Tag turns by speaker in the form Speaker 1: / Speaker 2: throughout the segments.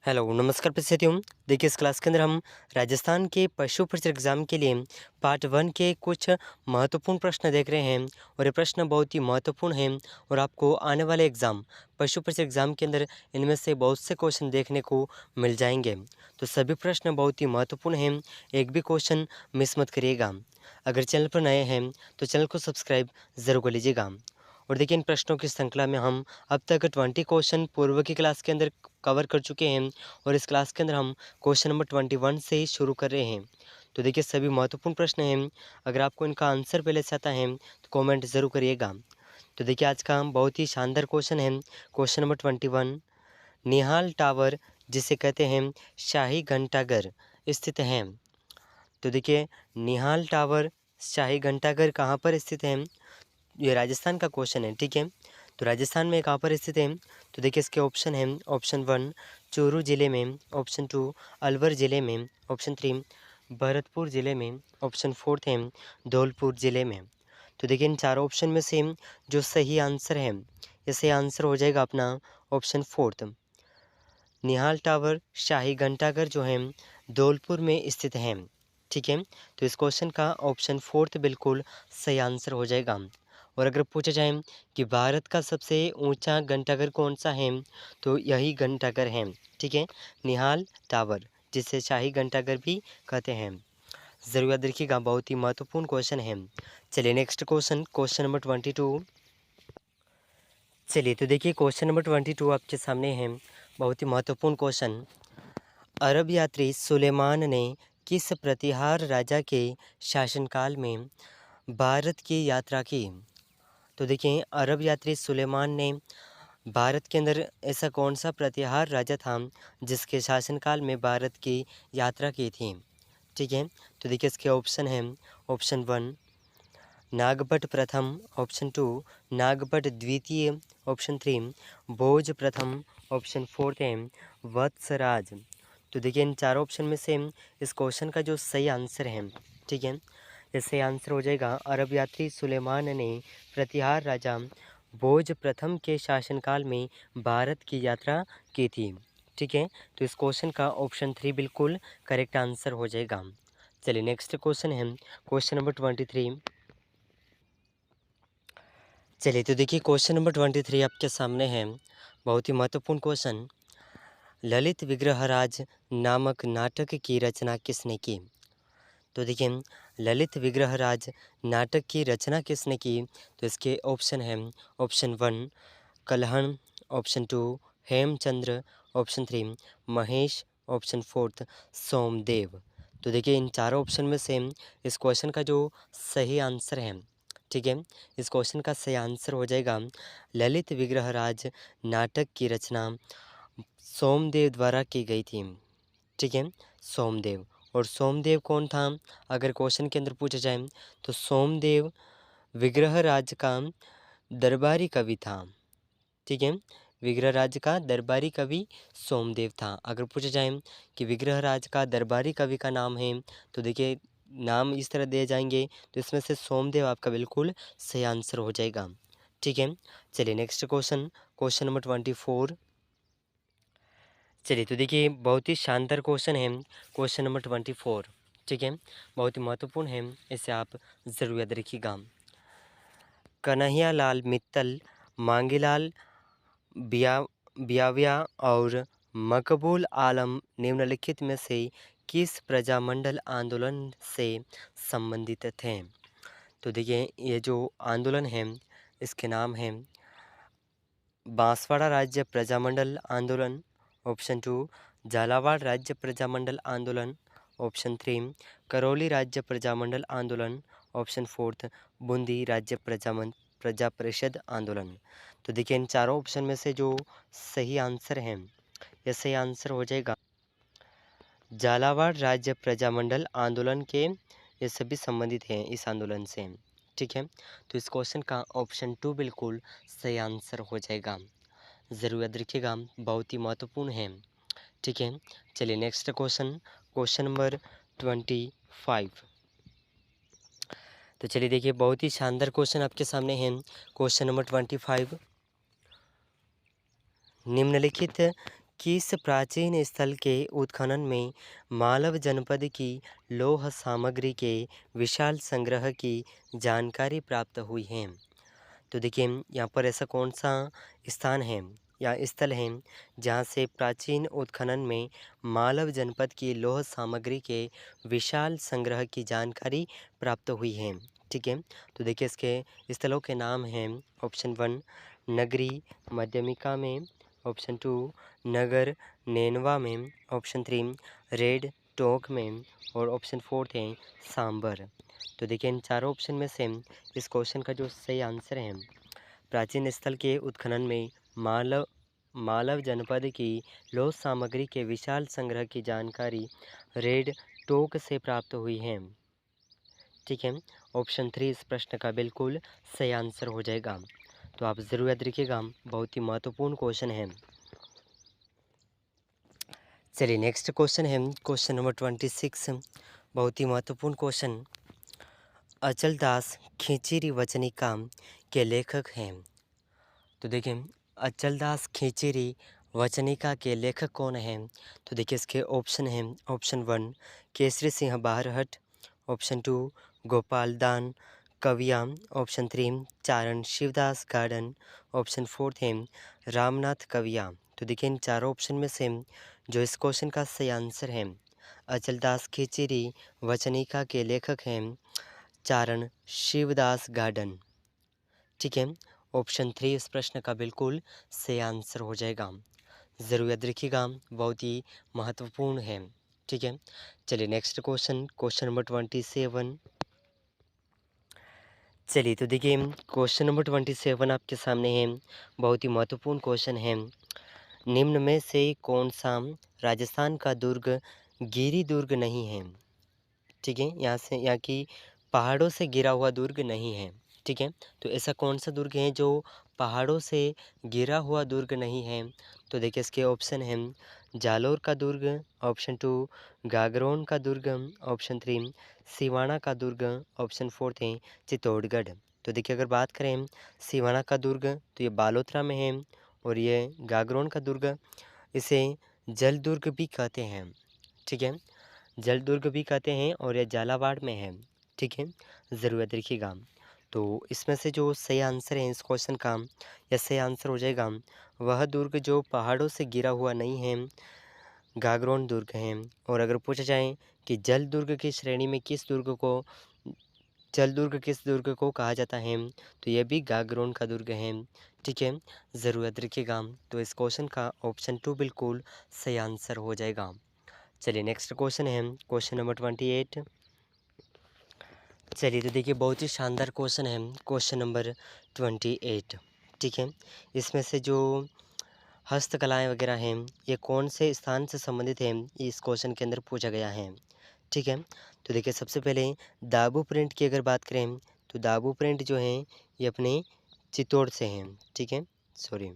Speaker 1: Hello नमस्कार प्रस्तुतियों। देखिए इस क्लास के अंदर हम राजस्थान के पशु परिचय एग्जाम के लिए पार्ट 1 के कुछ महत्वपूर्ण प्रश्न देख रहे हैं और ये प्रश्न बहुत ही महत्वपूर्ण हैं और आपको आने वाले एग्ज़ाम पशु परिचय एग्जाम के अंदर इनमें से बहुत से क्वेश्चन देखने को मिल जाएंगे। तो सभी प्रश्न बहुत ही महत्वपूर्ण हैं, एक भी क्वेश्चन मिस मत करिएगा। अगर चैनल पर नए हैं तो चैनल को सब्सक्राइब ज़रूर कर लीजिएगा। और देखिए इन प्रश्नों की श्रृंखला में हम अब तक 20 क्वेश्चन पूर्व की क्लास के अंदर कवर कर चुके हैं और इस क्लास के अंदर हम क्वेश्चन नंबर 21 से ही शुरू कर रहे हैं। तो देखिए सभी महत्वपूर्ण प्रश्न हैं, अगर आपको इनका आंसर पहले से आता है तो कमेंट ज़रूर करिएगा। तो देखिए आज का हम बहुत ही शानदार क्वेश्चन है, क्वेश्चन नंबर 21। निहाल टावर जिसे कहते हैं शाही घंटाघर स्थित है। तो देखिए निहाल टावर शाही घंटाघर कहाँ पर स्थित है, ये राजस्थान का क्वेश्चन है। ठीक है, तो राजस्थान में कहाँ पर स्थित है, तो देखिए इसके ऑप्शन है। ऑप्शन 1 चूरू ज़िले में, ऑप्शन 2 अलवर ज़िले में, ऑप्शन 3 भरतपुर ज़िले में, ऑप्शन 4 है धौलपुर ज़िले में। तो देखिए इन चारों ऑप्शन में से जो सही आंसर है, ये सही आंसर हो जाएगा अपना ऑप्शन 4। निहाल टावर शाही घंटाघर जो है धौलपुर में स्थित है। ठीक है, तो इस क्वेश्चन का ऑप्शन 4 बिल्कुल सही आंसर हो जाएगा। और अगर पूछा जाए कि भारत का सबसे ऊंचा घंटाघर कौन सा है, तो यही घंटाघर है। ठीक है, निहाल टावर जिसे शाही घंटाघर भी कहते हैं। ज़रूर याद रखिएगा, बहुत ही महत्वपूर्ण क्वेश्चन है। चलिए नेक्स्ट क्वेश्चन, क्वेश्चन नंबर 22। चलिए तो देखिए क्वेश्चन नंबर 22 आपके सामने है, बहुत ही महत्वपूर्ण क्वेश्चन। अरब यात्री सुलेमान ने किस प्रतिहार राजा के शासनकाल में भारत की यात्रा की। तो देखिए अरब यात्री सुलेमान ने भारत के अंदर ऐसा कौन सा प्रतिहार राजा था जिसके शासनकाल में भारत की यात्रा की थी। ठीक है, तो देखिए इसके ऑप्शन हैं। ऑप्शन 1 नागभट्ट प्रथम, ऑप्शन 2 नागभट्ट द्वितीय, ऑप्शन 3 भोज प्रथम, ऑप्शन 4 है वत्सराज। तो देखिए इन चारों ऑप्शन में से इस क्वेश्चन का जो सही आंसर है, ठीक है, ये सही आंसर हो जाएगा अरब यात्री सुलेमान ने प्रतिहार राजा भोज प्रथम के शासनकाल में भारत की यात्रा की थी। ठीक है, तो इस क्वेश्चन का ऑप्शन 3 बिल्कुल करेक्ट आंसर हो जाएगा। चलिए नेक्स्ट क्वेश्चन है, क्वेश्चन नंबर 23। चलिए तो देखिए क्वेश्चन नंबर 23 आपके सामने है, बहुत ही महत्वपूर्ण क्वेश्चन। ललित विग्रहराज नामक नाटक की रचना किसने की। तो देखिए ललित विग्रहराज नाटक की रचना किसने की, तो इसके ऑप्शन हैं। Option 1 Kalhana, option 2 Hemachandra, option 3 Mahesh, option 4 Somadeva. तो देखिए इन चारों ऑप्शन में से इस क्वेश्चन का जो सही आंसर है, ठीक है, इस क्वेश्चन का सही आंसर हो जाएगा ललित विग्रहराज नाटक की रचना सोमदेव द्वारा की गई थी। ठीक है, सोमदेव। और सोमदेव कौन था, अगर क्वेश्चन के अंदर पूछा जाए तो सोमदेव विग्रहराज का दरबारी कवि था। ठीक है, विग्रहराज का दरबारी कवि सोमदेव था। अगर पूछा जाए कि विग्रहराज का दरबारी कवि का नाम है, तो देखिए नाम इस तरह दिए जाएंगे, तो इसमें से सोमदेव आपका बिल्कुल सही आंसर हो जाएगा। ठीक है, चलिए नेक्स्ट क्वेश्चन, क्वेश्चन नंबर 24। चलिए तो देखिए बहुत ही शानदार क्वेश्चन है, क्वेश्चन नंबर 24। ठीक है, बहुत ही महत्वपूर्ण है, इसे आप ज़रूर याद रखिएगा। कन्हैया लाल मित्तल, मांगीलाल बिया बियाविया और मकबूल आलम निम्नलिखित में से किस प्रजामंडल आंदोलन से संबंधित थे। तो देखिए ये जो आंदोलन है इसके नाम है बांसवाड़ा राज्य प्रजामंडल आंदोलन, ऑप्शन 2 झालावाड़ राज्य प्रजामंडल आंदोलन, ऑप्शन 3 करौली राज्य प्रजामंडल आंदोलन, ऑप्शन 4 बूंदी राज्य प्रजा परिषद आंदोलन। तो देखिए इन चारों ऑप्शन में से जो सही आंसर है, यह सही आंसर हो जाएगा झालावाड़ राज्य प्रजामंडल आंदोलन के, ये सभी संबंधित हैं इस आंदोलन से। ठीक है, तो इस क्वेश्चन का ऑप्शन 2 बिल्कुल सही आंसर हो जाएगा। ज़रूर याद रखिएगा, बहुत ही महत्वपूर्ण है। ठीक है, चलिए नेक्स्ट क्वेश्चन, क्वेश्चन नंबर 25। तो चलिए देखिए बहुत ही शानदार क्वेश्चन आपके सामने है, क्वेश्चन नंबर 25। निम्नलिखित किस प्राचीन स्थल के उत्खनन में मालव जनपद की लौह सामग्री के विशाल संग्रह की जानकारी प्राप्त हुई है? तो देखिए यहाँ पर ऐसा कौन सा स्थान है या स्थल है जहाँ से प्राचीन उत्खनन में मालव जनपद की लौह सामग्री के विशाल संग्रह की जानकारी प्राप्त हुई है। ठीक है, तो देखिए इसके स्थलों के नाम हैं ऑप्शन 1 नगरी मध्यमिका में, ऑप्शन 2 नगर नेनवा में, ऑप्शन 3 रेड टोक में और ऑप्शन 4 है सांबर। तो देखिए इन चारों ऑप्शन में से इस क्वेश्चन का जो सही आंसर है प्राचीन स्थल के उत्खनन में मालव जनपद की लौह सामग्री के विशाल संग्रह की जानकारी रेड टोक से प्राप्त हुई है। ठीक है, ऑप्शन 3 इस प्रश्न का बिल्कुल सही आंसर हो जाएगा। तो आप ज़रूर याद रखिएगा, बहुत ही महत्वपूर्ण क्वेश्चन है। चलिए नेक्स्ट क्वेश्चन है क्वेश्चन नंबर 26, बहुत ही महत्वपूर्ण क्वेश्चन। अचलदास खींचीरी वचनिका के लेखक हैं। तो देखिए अचलदास खींचीरी वचनिका के लेखक कौन हैं? तो देखिए इसके ऑप्शन हैं ऑप्शन 1 केसरी सिंह बारहट, ऑप्शन 2 गोपाल दान कविया, ऑप्शन 3 चारण शिवदास गार्डन, ऑप्शन 4 है रामनाथ कविया। तो देखिए इन चारों ऑप्शन में से जो इस क्वेश्चन का सही आंसर है अचलदास खींचीरी वचनिका के लेखक हैं चारण शिवदास गार्डन। ठीक है, ऑप्शन 3 इस प्रश्न का बिल्कुल सही आंसर हो जाएगा। ज़रूर याद रखिएगा, बहुत ही महत्वपूर्ण है। ठीक है, चलिए नेक्स्ट क्वेश्चन क्वेश्चन नंबर 27। चलिए तो देखिए क्वेश्चन नंबर 27 आपके सामने है, बहुत ही महत्वपूर्ण क्वेश्चन है। निम्न में से कौन सा राजस्थान का दुर्ग गिरी दुर्ग नहीं है? ठीक है, यहाँ की पहाड़ों से घिरा हुआ दुर्ग नहीं है। ठीक है, तो ऐसा कौन सा दुर्ग है जो पहाड़ों से घिरा हुआ दुर्ग नहीं है? तो देखिए इसके ऑप्शन हैं जालोर का दुर्ग, ऑप्शन 2 गागरोन का दुर्ग, ऑप्शन 3 सिवाना का दुर्ग, ऑप्शन 4 है चित्तौड़गढ़। तो देखिए अगर बात करें सिवाना का दुर्ग तो ये बालोतरा में है, और ये गागरोन का दुर्ग इसे जल दुर्ग भी कहते हैं। ठीक है, जल दुर्ग भी कहते हैं और यह झालावाड़ में है। ठीक है, ज़रूर याद रखिएगा। तो इसमें से जो सही आंसर है इस क्वेश्चन का या सही आंसर हो जाएगा वह दुर्ग जो पहाड़ों से घिरा हुआ नहीं है, गागरोन दुर्ग है। और अगर पूछा जाए कि जल दुर्ग किस दुर्ग को कहा जाता है तो यह भी गागरोन का दुर्ग है। ठीक है, ज़रूर याद रखिएगा। तो इस क्वेश्चन का ऑप्शन 2 बिल्कुल सही आंसर हो जाएगा। चलिए नेक्स्ट क्वेश्चन है क्वेश्चन नंबर 28। चलिए तो देखिए बहुत ही शानदार क्वेश्चन है क्वेश्चन नंबर 28। ठीक है, इसमें से जो हस्तकलाएं वगैरह हैं ये कौन से स्थान से संबंधित हैं इस क्वेश्चन के अंदर पूछा गया है। ठीक है, तो देखिए सबसे पहले दाबू प्रिंट की अगर बात करें तो दाबू प्रिंट जो है ये अपने चित्तौड़ से हैं। ठीक है, सॉरी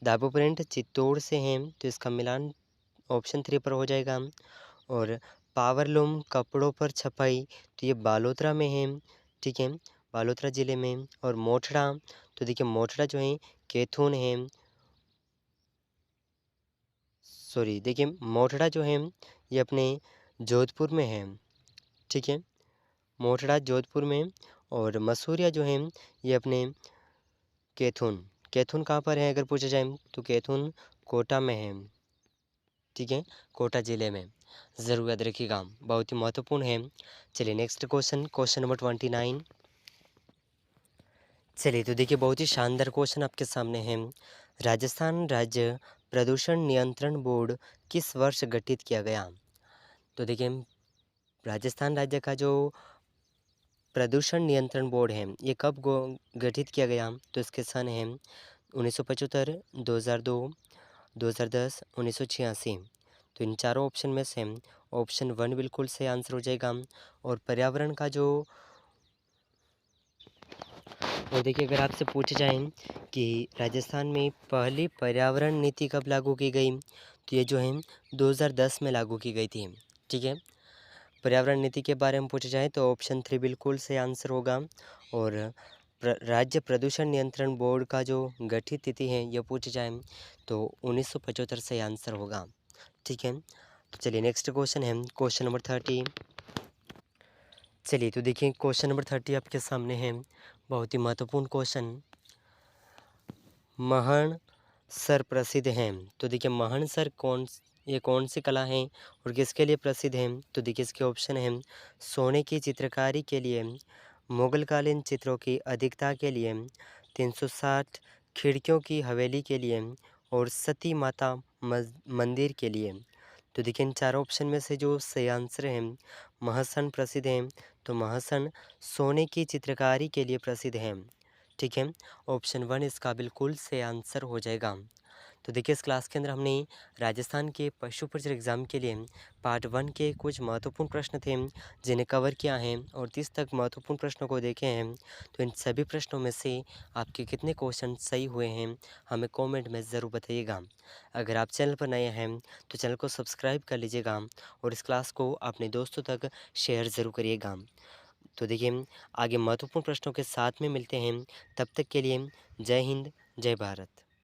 Speaker 1: दाबू प्रिंट चित्तौड़ से हैं, तो इसका मिलान ऑप्शन 3 पर हो जाएगा। और पावरलूम कपड़ों पर छपाई तो ये बालोतरा में है। ठीक है, बालोतरा ज़िले में। और मोठड़ा तो देखिए मोठड़ा जो है कैथून है, सॉरी देखिए मोठड़ा जो है ये अपने जोधपुर में है। ठीक है, मोठड़ा जोधपुर में। और मसूरिया जो है ये अपने कैथून कैथून कहाँ पर है अगर पूछा जाए तो कैथून कोटा में है। ठीक है, कोटा ज़िले में। ज़रूर याद रखिएगा, बहुत ही महत्वपूर्ण है। चलिए नेक्स्ट क्वेश्चन क्वेश्चन नंबर 29। चलिए तो देखिए बहुत ही शानदार क्वेश्चन आपके सामने है। राजस्थान राज्य प्रदूषण नियंत्रण बोर्ड किस वर्ष गठित किया गया? तो देखिए राजस्थान राज्य का जो प्रदूषण नियंत्रण बोर्ड है ये कब गठित किया गया? तो इसके सन हैं 1975, 2002, 2010, 1986। तो इन चारों ऑप्शन में से ऑप्शन 1 बिल्कुल सही आंसर हो जाएगा। और पर्यावरण का जो और देखिए अगर आपसे पूछे जाए कि राजस्थान में पहली पर्यावरण नीति कब लागू की गई तो ये जो है 2010 में लागू की गई थी। ठीक है, पर्यावरण नीति के बारे में पूछा जाए तो ऑप्शन 3 बिल्कुल सही आंसर होगा। और राज्य प्रदूषण नियंत्रण बोर्ड का जो गठित तिथि है यह पूछी जाए तो 1975 सही आंसर होगा। ठीक है, तो चलिए नेक्स्ट क्वेश्चन है क्वेश्चन नंबर 30। चलिए तो देखिए क्वेश्चन नंबर 30 आपके सामने है, बहुत ही महत्वपूर्ण क्वेश्चन। महन सर प्रसिद्ध हैं, तो देखिए महन सर ये कौन सी कला है और किसके लिए प्रसिद्ध है? तो देखिए इसके ऑप्शन हैं सोने की चित्रकारी के लिए, मुगलकालीन चित्रों की अधिकता के लिए, 360 खिड़कियों की हवेली के लिए और सती माता मंदिर के लिए। तो देखिए इन चारों ऑप्शन में से जो सही आंसर है महसन प्रसिद्ध हैं, तो महसन सोने की चित्रकारी के लिए प्रसिद्ध हैं। ठीक है, ऑप्शन 1 इसका बिल्कुल सही आंसर हो जाएगा। तो देखिए इस क्लास के अंदर हमने राजस्थान के पशु परिचय एग्ज़ाम के लिए पार्ट 1 के कुछ महत्वपूर्ण प्रश्न थे जिन्हें कवर किया है और 30 तक महत्वपूर्ण प्रश्नों को देखे हैं। तो इन सभी प्रश्नों में से आपके कितने क्वेश्चन सही हुए हैं हमें कमेंट में ज़रूर बताइएगा। अगर आप चैनल पर नए हैं तो चैनल को सब्सक्राइब कर लीजिएगा और इस क्लास को अपने दोस्तों तक शेयर ज़रूर करिएगा। तो देखिए आगे महत्वपूर्ण प्रश्नों के साथ में मिलते हैं, तब तक के लिए जय हिंद, जय भारत।